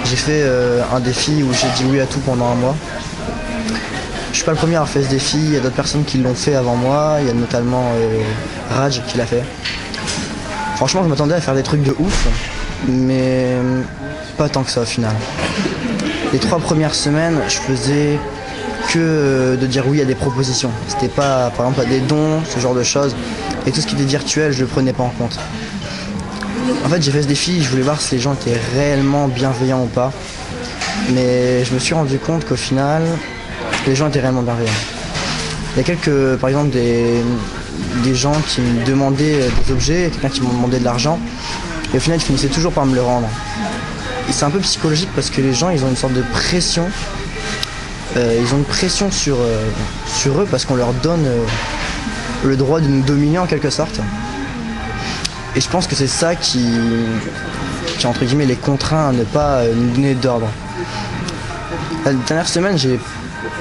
J'ai fait un défi où j'ai dit oui à tout pendant un mois. Je suis pas le premier à avoir fait ce défi, il y a d'autres personnes qui l'ont fait avant moi, il y a notamment Raj qui l'a fait. Franchement, je m'attendais à faire des trucs de ouf, mais pas tant que ça au final. Les 3 premières semaines, je faisais que de dire oui à des propositions. C'était pas, par exemple, à des dons, ce genre de choses. Et tout ce qui était virtuel, je le prenais pas en compte. En fait, j'ai fait ce défi, je voulais voir si les gens étaient réellement bienveillants ou pas. Mais je me suis rendu compte qu'au final, les gens étaient réellement bienveillants. Il y a par exemple, des gens qui me demandaient des objets, quelqu'un qui me demandait de l'argent. Et au final, ils finissaient toujours par me le rendre. Et c'est un peu psychologique parce que les gens, ils ont une sorte de pression. Ils ont une pression sur eux parce qu'on leur donne le droit de nous dominer en quelque sorte. Et je pense que c'est ça qui entre guillemets les contraint à ne pas nous donner d'ordre. La dernière semaine, j'ai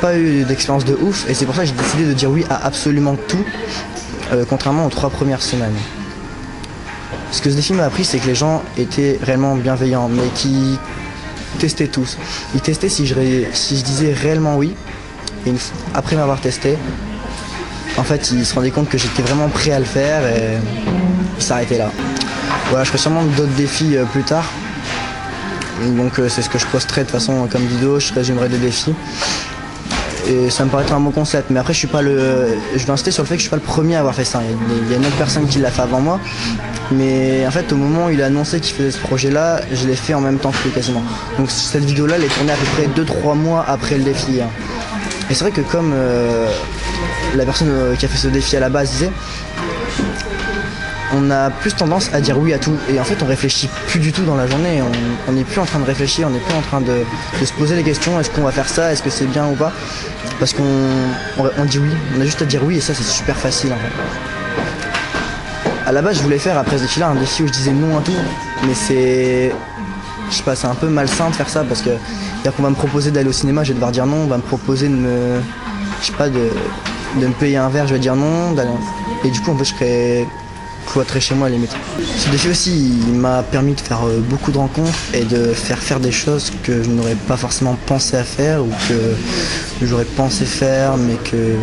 pas eu d'expérience de ouf et c'est pour ça que j'ai décidé de dire oui à absolument tout, contrairement aux 3 premières semaines. Ce que ce défi m'a appris, c'est que les gens étaient réellement bienveillants, mais qui testaient tous. Ils testaient si je disais réellement oui, et après m'avoir testé, en fait, ils se rendaient compte que j'étais vraiment prêt à le faire et ils s'arrêtaient là. Voilà, je ferai sûrement d'autres défis plus tard. Donc c'est ce que je posterai de toute façon comme vidéo, je résumerai des défis. Et ça me paraît être un bon concept, mais après je vais insister sur le fait que je suis pas le premier à avoir fait ça. Il y a une autre personne qui l'a fait avant moi, mais en fait au moment où il a annoncé qu'il faisait ce projet là, je l'ai fait en même temps que lui quasiment. Donc cette vidéo là elle est tournée à peu près 2-3 mois après le défi. Et c'est vrai que comme la personne qui a fait ce défi à la base disait, on a plus tendance à dire oui à tout et en fait on réfléchit plus du tout dans la journée, on n'est plus en train de réfléchir, on n'est plus en train de se poser les questions, est-ce qu'on va faire ça, est-ce que c'est bien ou pas, parce qu'on dit oui, on a juste à dire oui et ça c'est super facile en fait. À la base je voulais faire après ce défi là un défi où je disais non à tout, mais c'est un peu malsain de faire ça parce que qu'on va me proposer d'aller au cinéma, je vais devoir dire non, on va me proposer de me payer un verre, je vais dire non, et du coup en fait je serais cloîtré chez moi à la limite. Ce défi aussi, il m'a permis de faire beaucoup de rencontres et de faire des choses que je n'aurais pas forcément pensé à faire ou que j'aurais pensé faire mais que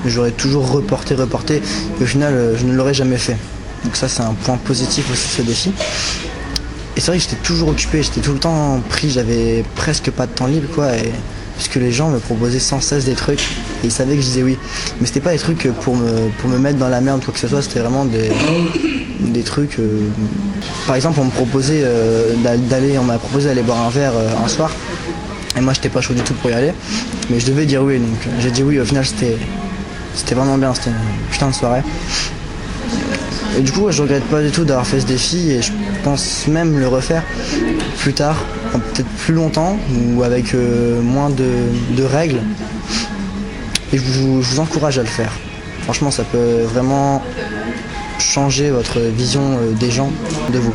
j'aurais toujours reporté et au final je ne l'aurais jamais fait. Donc ça c'est un point positif aussi ce défi. Et c'est vrai que j'étais toujours occupé, j'étais tout le temps pris, j'avais presque pas de temps libre quoi, puisque les gens me proposaient sans cesse des trucs et ils savaient que je disais oui. Mais c'était pas des trucs pour me mettre dans la merde ou quoi que ce soit, c'était vraiment des trucs. Par exemple on m'a proposé d'aller boire un verre un soir et moi j'étais pas chaud du tout pour y aller, mais je devais dire oui, donc j'ai dit oui, au final c'était vraiment bien, c'était une putain de soirée. Et du coup je regrette pas du tout d'avoir fait ce défi et je pense même le refaire plus tard, peut-être plus longtemps ou avec moins de règles. Et je vous encourage à le faire. Franchement ça peut vraiment changer votre vision des gens, de vous.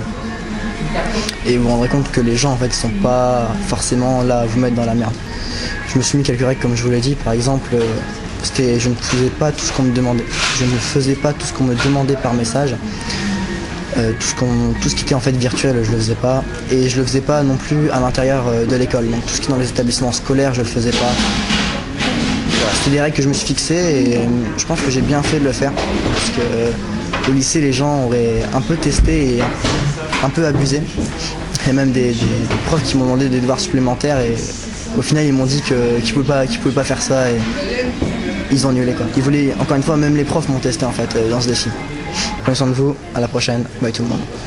Et vous vous rendrez compte que les gens en fait sont pas forcément là à vous mettre dans la merde. Je me suis mis quelques règles comme je vous l'ai dit, par exemple je ne faisais pas tout ce qu'on me demandait. Je ne faisais pas tout ce qu'on me demandait par message. Tout ce qui était en fait virtuel, je le faisais pas. Et je le faisais pas non plus à l'intérieur de l'école. Donc tout ce qui est dans les établissements scolaires, je le faisais pas. Voilà, c'était des règles que je me suis fixées et je pense que j'ai bien fait de le faire. Parce que au lycée, les gens auraient un peu testé et un peu abusé. Il y a même des profs qui m'ont demandé des devoirs supplémentaires et au final ils m'ont dit qu'ils pouvaient pas faire ça et ils ont annulé quoi. Ils voulaient, encore une fois, même les profs m'ont testé en fait dans ce défi. Prenez soin de vous, à la prochaine, bye tout le monde.